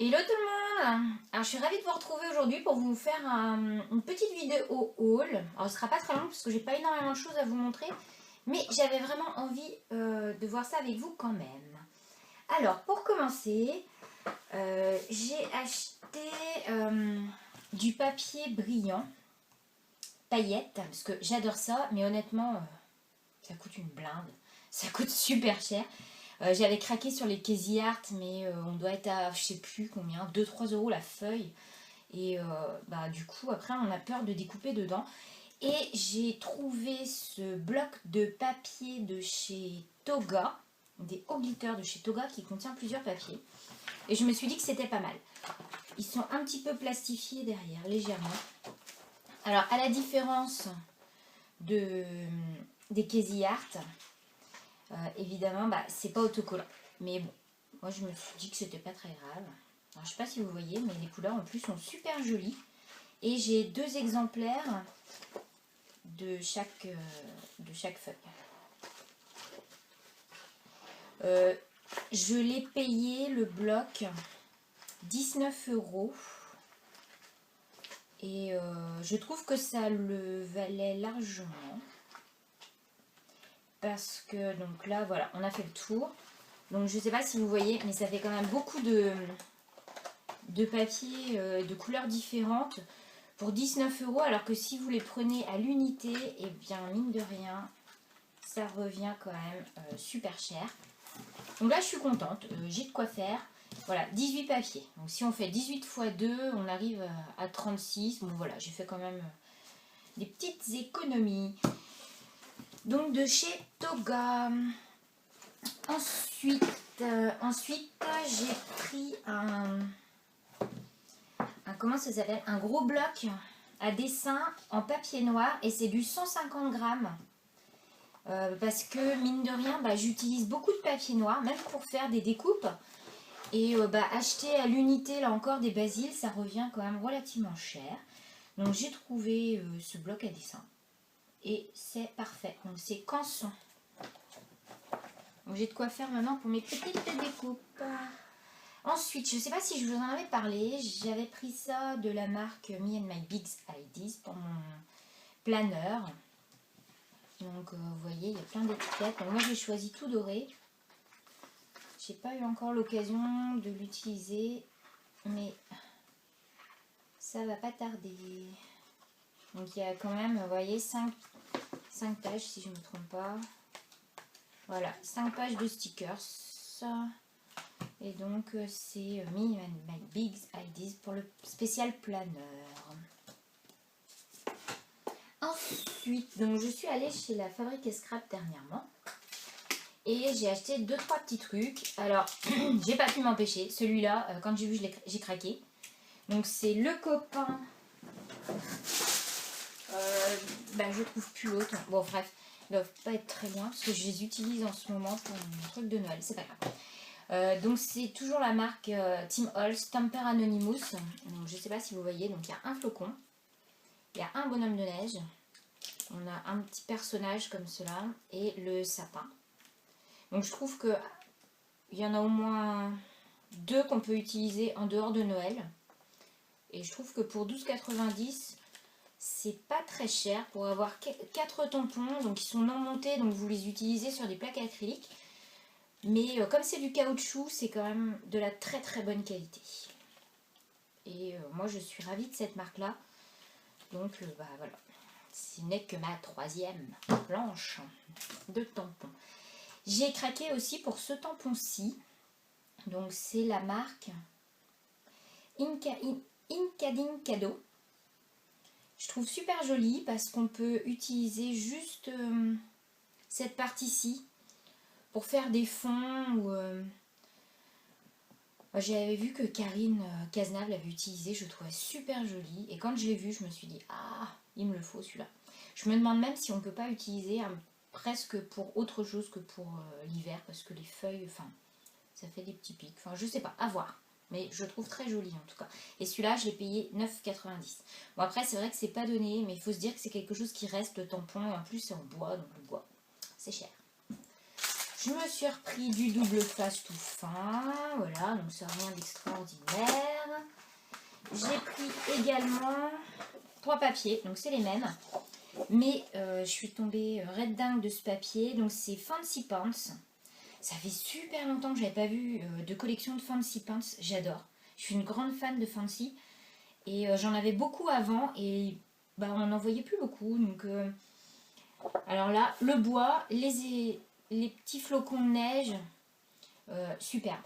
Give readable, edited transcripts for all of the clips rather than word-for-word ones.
Hello tout le monde. Alors je suis ravie de vous retrouver aujourd'hui pour vous faire une petite vidéo haul. Alors ce sera pas très long parce que j'ai pas énormément de choses à vous montrer, mais j'avais vraiment envie de voir ça avec vous quand même. Alors pour commencer, j'ai acheté du papier brillant, paillettes, parce que j'adore ça, mais honnêtement ça coûte une blinde, ça coûte super cher. J'avais craqué sur les Casey Art, mais on doit être à je sais plus combien, 2-3 euros la feuille. Et du coup, après, on a peur de découper dedans. Et j'ai trouvé ce bloc de papier de chez Toga, des haut glitter de chez Toga qui contient plusieurs papiers. Et je me suis dit que c'était pas mal. Ils sont un petit peu plastifiés derrière, légèrement. Alors, à la différence des Casey Art, évidemment, c'est pas autocollant. Mais bon, moi je me suis dit que c'était pas très grave. Alors, je sais pas si vous voyez, mais les couleurs en plus sont super jolies. Et j'ai 2 exemplaires de chaque feuille. Je l'ai payé le bloc 19 euros. Et je trouve que ça le valait largement. Parce que, donc là, voilà, on a fait le tour. Donc je sais pas si vous voyez, mais ça fait quand même beaucoup de papier de couleurs différentes pour 19 euros, alors que si vous les prenez à l'unité, et bien mine de rien, ça revient quand même super cher. Donc là je suis contente, j'ai de quoi faire. Voilà, 18 papiers. Donc si on fait 18 x 2, on arrive à 36. Bon voilà, j'ai fait quand même des petites économies. Donc de chez Toga. Ensuite j'ai pris comment ça s'appelle, un gros bloc à dessin en papier noir et c'est du 150 grammes. Parce que mine de rien, j'utilise beaucoup de papier noir, même pour faire des découpes. Et acheter à l'unité, là encore, des basiles, ça revient quand même relativement cher. Donc j'ai trouvé ce bloc à dessin. Et c'est parfait. Donc c'est Canson. Donc j'ai de quoi faire maintenant pour mes petites découpes. Ensuite, je ne sais pas si je vous en avais parlé, j'avais pris ça de la marque Me and My Big Ideas pour mon planeur. Donc vous voyez, il y a plein d'étiquettes. Donc moi j'ai choisi tout doré. J'ai pas eu encore l'occasion de l'utiliser, mais ça va pas tarder. Donc il y a quand même, vous voyez, 5 pages si je ne me trompe pas. Voilà, 5 pages de stickers. Et donc c'est Me and My Big Ideas pour le spécial planeur. Ensuite, donc je suis allée chez la Fabrique et Scrap dernièrement. Et j'ai acheté 2-3 petits trucs. Alors, j'ai pas pu m'empêcher. Celui-là, quand j'ai vu, j'ai craqué. Donc c'est le copain. Je trouve plus l'autre. Bon bref, ils doivent pas être très loin parce que je les utilise en ce moment pour mon truc de Noël. C'est pas grave. Donc c'est toujours la marque Tim Holtz Stamper Anonymous. Donc je sais pas si vous voyez. Donc il y a un flocon, il y a un bonhomme de neige, on a un petit personnage comme cela et le sapin. Donc je trouve que il y en a au moins 2 qu'on peut utiliser en dehors de Noël. Et je trouve que pour 12,90 c'est pas très cher pour avoir 4 tampons. Donc ils sont non montés, donc vous les utilisez sur des plaques acryliques. Mais comme c'est du caoutchouc, c'est quand même de la très très bonne qualité. Et moi je suis ravie de cette marque là. Donc voilà. Ce n'est que ma 3e planche de tampons. J'ai craqué aussi pour ce tampon-ci. Donc c'est la marque Incadincado. Je trouve super joli parce qu'on peut utiliser juste cette partie-ci pour faire des fonds. Ou j'avais vu que Karine Cazenave l'avait utilisé, je le trouvais super joli. Et quand je l'ai vu, je me suis dit, ah, il me le faut celui-là. Je me demande même si on ne peut pas utiliser presque pour autre chose que pour l'hiver, parce que les feuilles, ça fait des petits pics. Enfin, je sais pas, à voir. Mais je trouve très joli en tout cas. Et celui-là, je l'ai payé 9,90. Bon, après, c'est vrai que c'est pas donné, mais il faut se dire que c'est quelque chose qui reste, le tampon. Et en plus, c'est en bois, donc le bois, c'est cher. Je me suis repris du double face tout fin. Voilà, donc ça rien d'extraordinaire. J'ai pris également 3 papiers, donc c'est les mêmes. Mais je suis tombée red dingue de ce papier. Donc c'est Fancy Pants. Ça fait super longtemps que je n'avais pas vu de collection de Fancy Pants. J'adore. Je suis une grande fan de Fancy. Et j'en avais beaucoup avant. Et bah, on n'en voyait plus beaucoup. Donc, alors là, le bois, les petits flocons de neige. Superbe.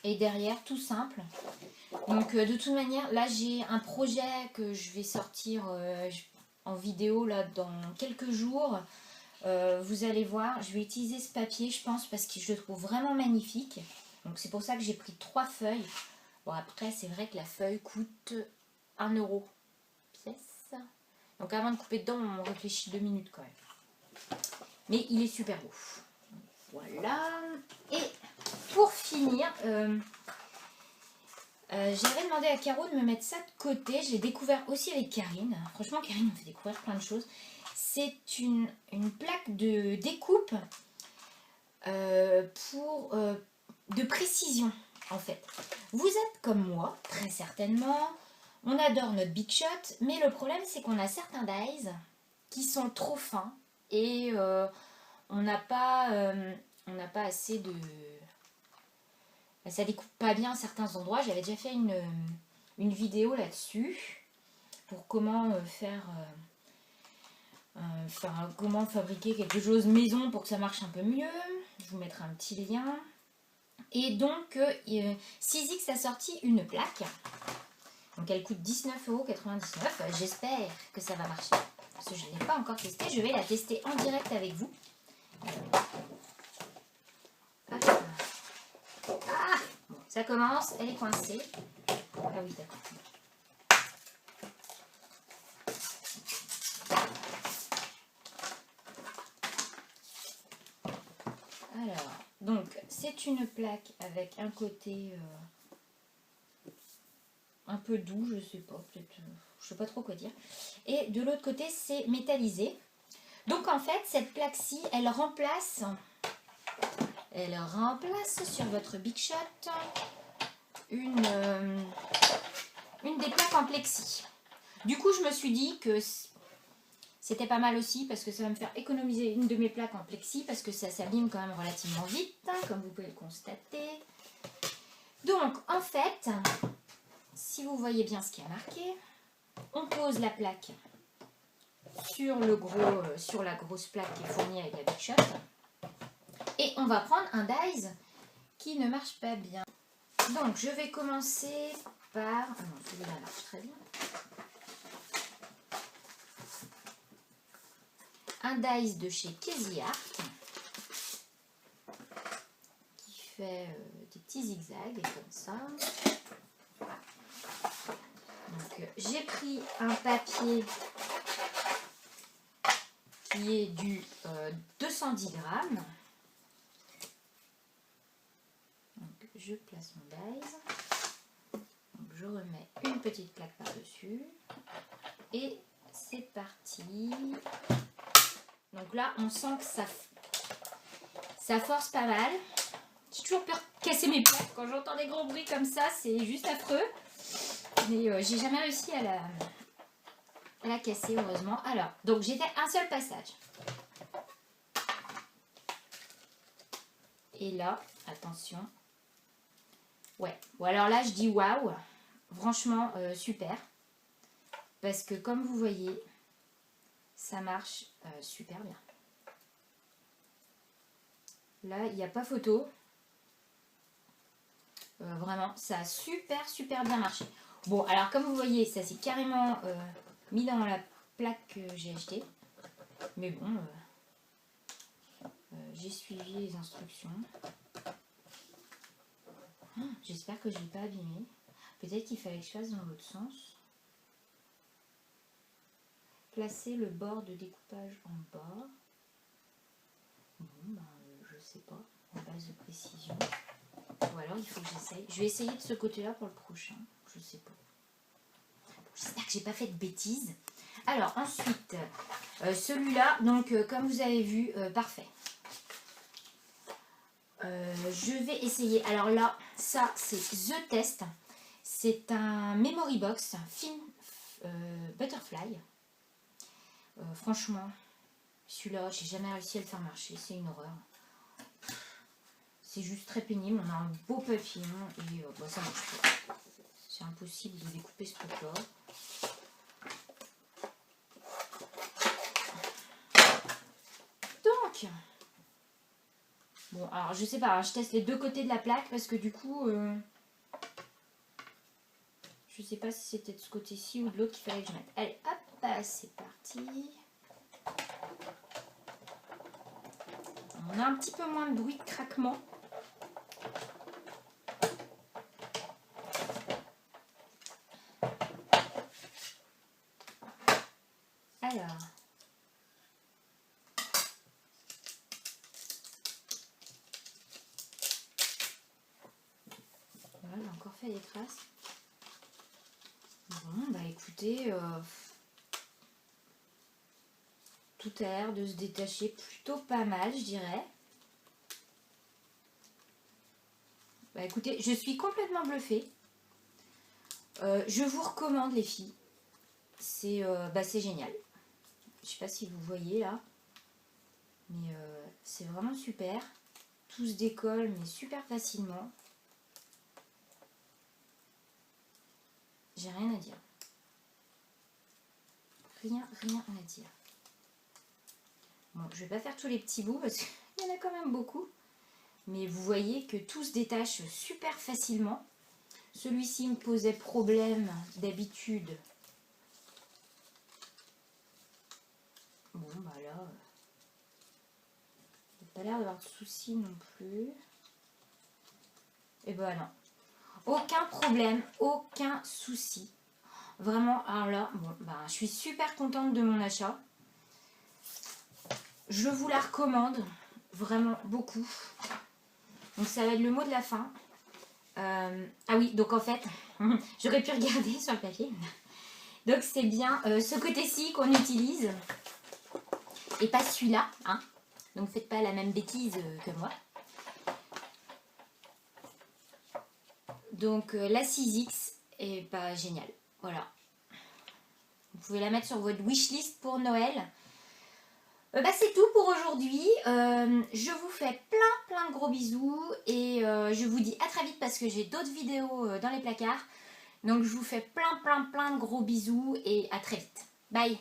Et derrière, tout simple. Donc de toute manière, là j'ai un projet que je vais sortir en vidéo là dans quelques jours. Vous allez voir, je vais utiliser ce papier je pense parce que je le trouve vraiment magnifique. Donc c'est pour ça que j'ai pris 3 feuilles. Bon après c'est vrai que la feuille coûte 1 € pièce. Donc avant de couper dedans on réfléchit 2 minutes quand même. Mais il est super beau. Voilà. Et pour finir... j'avais demandé à Caro de me mettre ça de côté. Je l'ai découvert aussi avec Karine. Franchement, Karine m'a fait découvrir plein de choses. C'est une plaque de découpe de précision, en fait. Vous êtes comme moi, très certainement. On adore notre Big Shot, mais le problème, c'est qu'on a certains dies qui sont trop fins et on n'a pas assez de... Ça découpe pas bien à certains endroits. J'avais déjà fait une vidéo là-dessus pour comment comment fabriquer quelque chose maison pour que ça marche un peu mieux. Je vous mettrai un petit lien. Et donc, Sizzix a sorti une plaque. Donc, elle coûte 19,99 €. J'espère que ça va marcher. Parce que je ne l'ai pas encore testé. Je vais la tester en direct avec vous. Bon, ça commence, elle est coincée. Ah oui, d'accord. Alors, donc, c'est une plaque avec un côté un peu doux, je sais pas, peut-être, je sais pas trop quoi dire. Et de l'autre côté, c'est métallisé. Donc, en fait, cette plaque-ci, elle remplace sur votre Big Shot une des plaques en plexi. Du coup, je me suis dit que c'était pas mal aussi parce que ça va me faire économiser une de mes plaques en plexi parce que ça s'abîme quand même relativement vite, hein, comme vous pouvez le constater. Donc, en fait, si vous voyez bien ce qui est marqué, on pose la plaque sur la grosse plaque qui est fournie avec la Big Shot et on va prendre un dies qui ne marche pas bien. Donc, je vais commencer par... Ah non, celui-là marche très bien. Un dies de chez Casey Art qui fait des petits zigzags comme ça. Donc, j'ai pris un papier qui est du 210 grammes. Donc, je place mon dies. Donc, je remets une petite plaque par-dessus. Et c'est parti. Donc là, on sent que ça force pas mal. J'ai toujours peur de casser mes plaques. Quand j'entends des gros bruits comme ça, c'est juste affreux. Mais j'ai jamais réussi à la casser, heureusement. Alors, donc j'ai fait un seul passage. Et là, attention. Ouais. Bon, alors là, je dis waouh. Franchement, super. Parce que comme vous voyez, ça marche super bien. Là, il n'y a pas photo. Vraiment, ça a super bien marché. Bon, alors comme vous voyez, ça s'est carrément mis dans la plaque que j'ai achetée. Mais bon, j'ai suivi les instructions. J'espère que je ne l'ai pas abîmé. Peut-être qu'il fallait que je fasse dans l'autre sens. Placer le bord de découpage en bas. Bon, ben, je sais pas, en base de précision. Ou alors il faut que j'essaye. Je vais essayer de ce côté-là pour le prochain. Je sais pas. J'espère que j'ai pas fait de bêtises. Alors ensuite, celui-là, donc comme vous avez vu, parfait. Je vais essayer. Alors là, ça c'est The Test. C'est un Memory Box Fin Butterfly. Franchement, celui-là, j'ai jamais réussi à le faire marcher. C'est une horreur. C'est juste très pénible. On a un beau papillon et bah, ça marche pas. C'est impossible de découper ce truc-là. Donc, bon, alors je sais pas, hein, je teste les deux côtés de la plaque parce que du coup, je sais pas si c'était de ce côté-ci ou de l'autre qu'il fallait que je mette. Allez, hop, c'est parti. On a un petit peu moins de bruit de craquement. Alors. Voilà, j'ai encore fait des traces. Bon, bah écoutez, tout a l'air de se détacher plutôt pas mal, je dirais. Bah écoutez, je suis complètement bluffée. Je vous recommande les filles. C'est génial. Je sais pas si vous voyez là. Mais c'est vraiment super. Tout se décolle mais super facilement. J'ai rien à dire. Rien à dire. Bon, je vais pas faire tous les petits bouts parce qu'il y en a quand même beaucoup. Mais vous voyez que tout se détache super facilement. Celui-ci me posait problème d'habitude. Bon, bah là, il n'y a pas l'air d'avoir de soucis non plus. Et ben non. Aucun problème, aucun souci. Vraiment, alors là, bon, bah, je suis super contente de mon achat. Je vous la recommande vraiment beaucoup. Donc ça va être le mot de la fin. Ah oui, donc en fait, j'aurais pu regarder sur le papier. Donc c'est bien ce côté-ci qu'on utilise. Et pas celui-là, hein. Donc faites pas la même bêtise que moi. Donc la 6X est pas géniale. Voilà. Vous pouvez la mettre sur votre wishlist pour Noël. C'est tout pour aujourd'hui. Je vous fais plein de gros bisous. Et je vous dis à très vite parce que j'ai d'autres vidéos dans les placards. Donc je vous fais plein de gros bisous et à très vite. Bye.